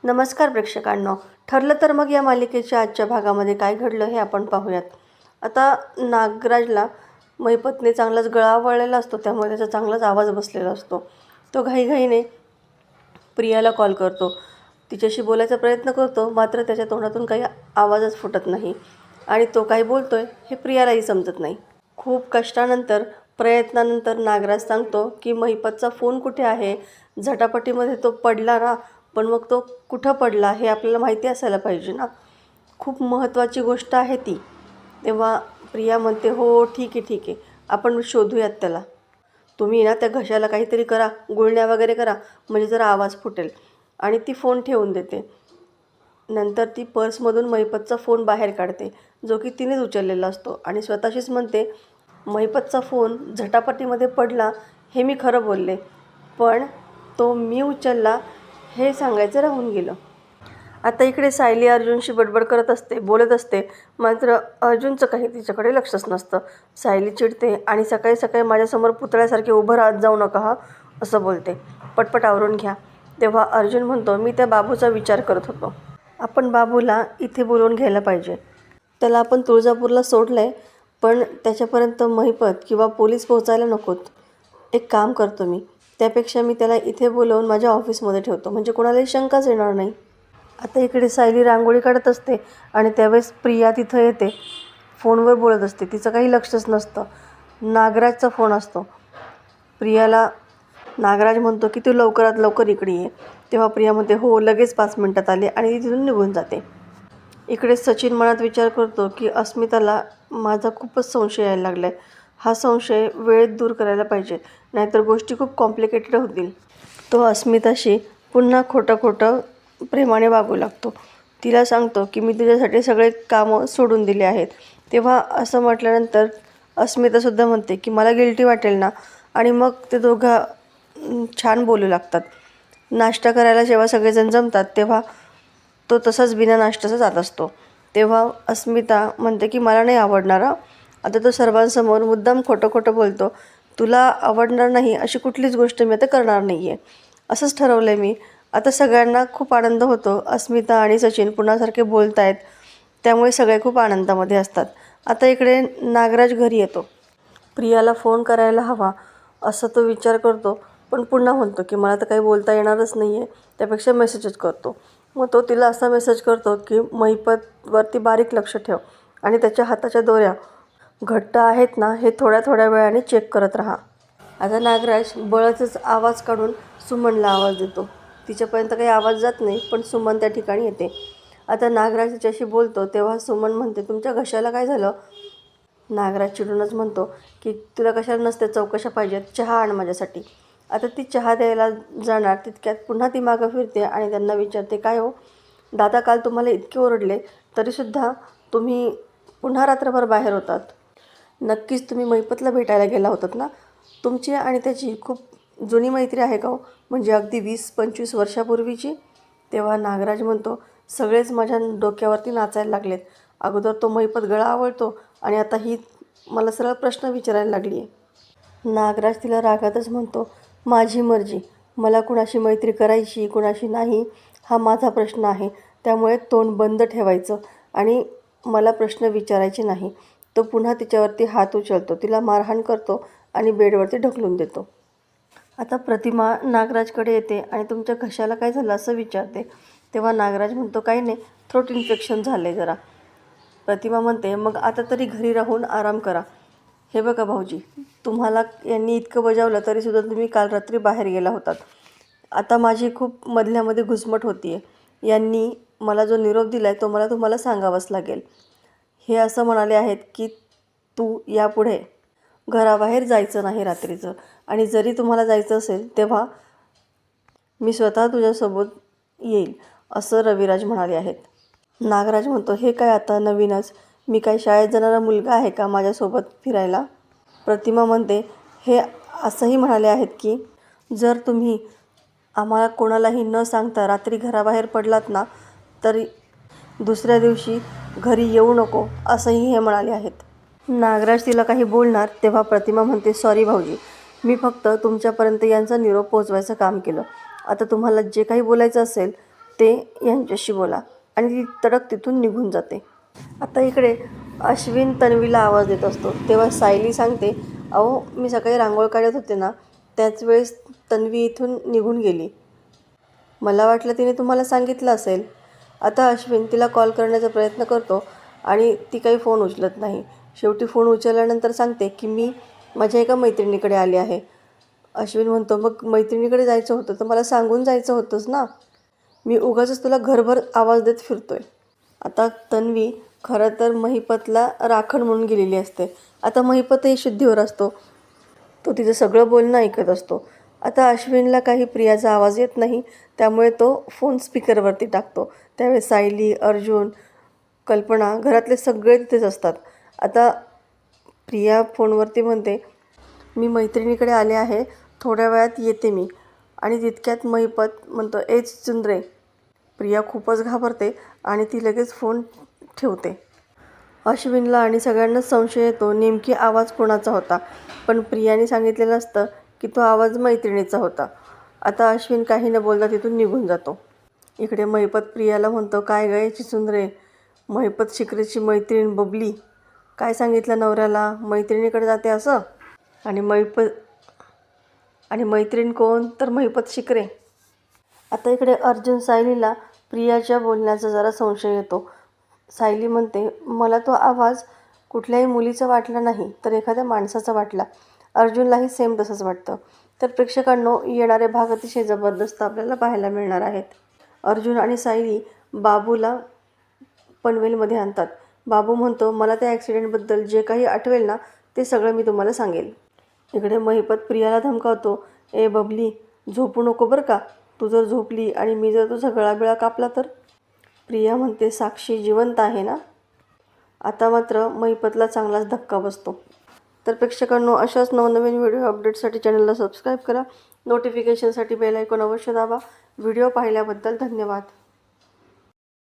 नमस्कार प्रेक्षकांनो. ठरलं तर मग या मालिकेच्या आजच्या भागामध्ये काय घडलं हे आपण पाहूयात. आता नागराजला महिपतने चांगलाच गळा आवळलेला असतो, त्यामुळे त्याचा चांगलाच आवाज बसलेला असतो. तो घाईघाईने प्रियाला कॉल करतो, तिच्याशी बोलायचा प्रयत्न करतो, मात्र त्याच्या तोंडातून काही आवाजच फुटत नाही आणि तो काय बोलतोय हे प्रियालाही समजत नाही. खूप कष्टानंतर प्रयत्नानंतर नागराज सांगतो की महिपतचा फोन कुठे आहे. झटापटीमध्ये तो पडला ना, पण मग तो कुठं पडला हे आपल्याला माहिती असायला पाहिजे ना, खूप महत्त्वाची गोष्ट आहे ती. तेव्हा प्रिया म्हणते, हो ठीक आहे, आपण शोधूयात त्याला. तुम्ही ना त्या घशाला काहीतरी करा, गुळण्या वगैरे करा, म्हणजे जरा आवाज फुटेल. आणि ती फोन ठेवून देते. नंतर ती पर्समधून महिपतचा फोन बाहेर काढते, जो की तिनेच उचललेला असतो, आणि स्वतःशीच म्हणते, महिपतचा फोन झटापटीमध्ये पडला हे मी खरं बोलले, पण तो मी उचलला हे सांगायचं राहून गेलं. आता इकडे सायली अर्जुनशी बडबड करत असते, बोलत असते, मात्र अर्जुनचं काही तिच्याकडे लक्षच नसतं. सायली चिडते आणि सकाळी सकाळी माझ्यासमोर पुतळ्यासारखे उभं राहत जाऊ नका हा, असं बोलते. पटपट आवरून घ्या. तेव्हा अर्जुन म्हणतो, मी त्या बाबूचा विचार करत होतो. आपण बाबूला इथे बोलवून घ्यायला पाहिजे. त्याला आपण तुळजापूरला सोडलं आहे, पण त्याच्यापर्यंत महिपत किंवा पोलीस पोहोचायला नकोत. एक काम करतो मी, त्यापेक्षा मी त्याला इथे बोलवून माझ्या ऑफिसमध्ये ठेवतो, म्हणजे कोणालाही शंकाच येणार नाही. आता इकडे सायली रांगोळी काढत असते आणि त्यावेळेस प्रिया तिथं येते. फोनवर बोलत असते, तिचं काही लक्षच नसतं. नागराजचा फोन असतो. प्रियाला नागराज म्हणतो की तू लवकरात लवकर इकडे ये. तेव्हा प्रिया म्हणते, हो लगेच 5 मिनिटात आले, आणि ती तिथून निघून जाते. इकडे सचिन मनात विचार करतो की अस्मिताला माझा खूपच संशय यायला लागला आहे. हा संशय वेळेत दूर करायला पाहिजे, नाहीतर गोष्टी खूप कॉम्प्लिकेटेड होतील. तो अस्मिताशी पुन्हा खोटं प्रेमाने वागू लागतो. तिला सांगतो की मी तुझ्यासाठी सगळे कामं सोडून दिले आहेत. तेव्हा असं म्हटल्यानंतर अस्मितासुद्धा म्हणते की मला गिल्टी वाटेल ना, आणि मग ते दोघं छान बोलू लागतात. नाश्ता करायला जेव्हा सगळेजण जमतात तेव्हा तो तसाच बिना नाश्त्याचा जात असतो. तेव्हा अस्मिता म्हणते की मला नाही आवडणार. आता तो सर्वांसमोर मुद्दाम खोटं बोलतो. तुला आवडणार नाही अशी कुठलीच गोष्ट मी आता करणार नाही आहे, असंच ठरवलं आहे मी. आता सगळ्यांना खूप आनंद होतो. अस्मिता आणि सचिन पुन्हा बोलत आहेत, त्यामुळे सगळे खूप आनंदामध्ये असतात. आता इकडे नागराज घरी येतो. प्रियाला फोन करायला हवा असं तो विचार करतो, पण पुन्हा म्हणतो की मला तर काही बोलता येणारच नाही आहे, त्यापेक्षा मेसेजच करतो. मग तो तिला असा मेसेज करतो की महिपतवरती बारीक लक्ष ठेव, आणि त्याच्या हाताच्या दोऱ्या घट्ट आहेत ना हे थोड्या वेळाने चेक करत राहा. आता नागराज बळच आवाज काढून सुमनला आवाज देतो. तिच्यापर्यंत काही आवाज जात नाही, पण सुमन त्या ठिकाणी येते. आता नागराज तिच्याशी बोलतो, तेव्हा सुमन म्हणते, तुमच्या घशाला काय झालं. नागराज चिडूनच म्हणतो की तुला कशाला नसते चौकशा पाहिजेत, चहा आण माझ्यासाठी. आता ती चहा द्यायला जाणार तितक्यात पुन्हा ती मागं फिरते आणि त्यांना विचारते, काय हो दादा, काल तुम्हाला इतके ओरडले तरीसुद्धा तुम्ही पुन्हा रात्रभर बाहेर होतात. नक्कीच तुम्ही महिपतला भेटायला गेला होतात ना. तुमची आणि त्याची खूप जुनी मैत्री आहे का हो, म्हणजे अगदी 20-25 वर्षापूर्वीची. तेव्हा नागराज म्हणतो, सगळेच माझ्या डोक्यावरती नाचायला लागलेत. अगोदर तो महिपत गळा आवळतो आणि आता ही मला सरळ प्रश्न विचारायला लागली आहे. नागराज तिला रागातच म्हणतो, माझी मर्जी, मला कुणाशी मैत्री करायची कुणाशी नाही हा माझा प्रश्न आहे, त्यामुळे तोंड बंद ठेवायचं आणि मला प्रश्न विचारायचे नाही. तो पुन्हा तिच्यावरती हात उचलतो, तिला मारहाण करतो आणि बेडवरती ढकलून देतो. आता प्रतिमा नागराजकडे येते आणि तुमच्या घशाला काय झालं असं विचारते. तेव्हा नागराज म्हणतो, काही नाही, थ्रोट इन्फेक्शन झालं आहे जरा. प्रतिमा म्हणते, मग आता तरी घरी राहून आराम करा. हे बघा भाऊजी, तुम्हाला यांनी इतकं बजावलं तरीसुद्धा तुम्ही काल रात्री बाहेर गेला होतात. आता माझी खूप मधल्यामध्ये घुसमट होती आहे. यांनी मला जो निरोप दिला आहे तो मला तुम्हाला सांगावाच लागेल. हे असं म्हणाले आहेत की तू यापुढे घराबाहेर जायचं नाही रात्रीचं, आणि जरी तुम्हाला जायचं असेल तेव्हा मी स्वतः तुझ्यासोबत येईल, असं रविराज म्हणाले आहेत. नागराज म्हणतो, हे काय आता नवीनच, मी काय शाळेत जाणारा मुलगा आहे का माझ्यासोबत फिरायला. प्रतिमा म्हणते, हे असंही म्हणाले आहेत की जर तुम्ही आम्हाला कोणालाही न सांगता रात्री घराबाहेर पडलात ना, तरी दुसऱ्या दिवशी घरी येऊ नको, असंही हे म्हणाले आहेत. नागराज तिला काही बोलणार तेव्हा प्रतिमा म्हणते, सॉरी भाऊजी, मी फक्त तुमच्यापर्यंत यांचा निरोप पोहोचवायचं काम केलं. आता तुम्हाला जे काही बोलायचं असेल ते यांच्याशी बोला आणि ती तडक तिथून निघून जाते. आता इकडे अश्विन तन्वीला आवाज देत असतो, तेव्हा सायली सांगते, अहो मी सकाळी रांगोळ काढत होते ना, त्याच वेळेस तन्वी इथून निघून गेली. मला वाटलं तिने तुम्हाला सांगितलं असेल. आता अश्विन तिला कॉल करण्याचा प्रयत्न करतो आणि ती काही फोन उचलत नाही. शेवटी फोन उचलल्यानंतर सांगते की मी माझ्या एका मैत्रिणीकडे आले आहे. अश्विन म्हणतो, मग मैत्रिणीकडे जायचं होतं तर मला सांगून जायचं होतंच ना, मी उगाचच तुला घरभर आवाज देत फिरतोय. आता तन्वी खरं तर महिपतला राखण म्हणून गेलेली असते. आता महिपतही शुद्धीवर असतो, तो तिचं सगळं बोलणं ऐकत असतो. आता अश्विनला काही प्रियाचा आवाज येत नाही, त्यामुळे तो फोन स्पीकरवरती टाकतो. त्यावेळेस सायली, अर्जुन, कल्पना घरातले सगळे तिथेच असतात. आता प्रिया फोनवरती म्हणते, मी मैत्रिणीकडे आले आहे, थोड्या वेळात येते मी. आणि तितक्यात महिपत म्हणतो, एच चुंद्रे. प्रिया खूपच घाबरते आणि ती लगेच फोन ठेवते. अश्विनला आणि सगळ्यांनाच संशय येतो नेमकी आवाज कोणाचा होता, पण प्रियाने सांगितलेलं असतं की तो आवाज मैत्रिणीचा होता. आता अश्विन काही न बोलता तिथून निघून जातो. इकडे महिपत प्रियाला म्हणतो, काय गं चिचुंद्रे, महिपत शिकरेची मैत्रीण बबली काय सांगितलं नवऱ्याला, मैत्रिणीकडे जाते असं. आणि मैत्रीण कोण, तर महिपत शिकरे. आता इकडे अर्जुन सायलीला प्रियाच्या बोलण्याचा जरा संशय येतो. सायली म्हणते, मला तो आवाज कुठल्याही मुलीचा वाटला नाही तर एखाद्या माणसाचा वाटला. अर्जुनलाही सेम तसंच वाटतं. तर प्रेक्षकांनो, येणारे भाग अतिशय जबरदस्त आपल्याला पाहायला मिळणार आहेत. अर्जुन आणि सायली बाबूला पनवेलमध्ये आणतात. बाबू म्हणतो, मला त्या ॲक्सिडेंटबद्दल जे काही आठवेल ना ते सगळं मी तुम्हाला सांगेल. इकडे महिपत प्रियाला धमकावतो, ए बबली, झोपू नको बरं का, तू जर झोपली आणि मी जर तुझा गळाबिळा कापला तर. प्रिया म्हणते, साक्षी जिवंत आहे ना. आता मात्र महिपतला चांगलाच धक्का बसतो. तर प्रेक्षकांनो, अशाच नवनवीन व्हिडिओ अपडेटसाठी चॅनलला सबस्क्राईब करा. नोटिफिकेशनसाठी बेल आयकॉन अवश्य दाबा. व्हिडिओ पाहिल्याबद्दल धन्यवाद.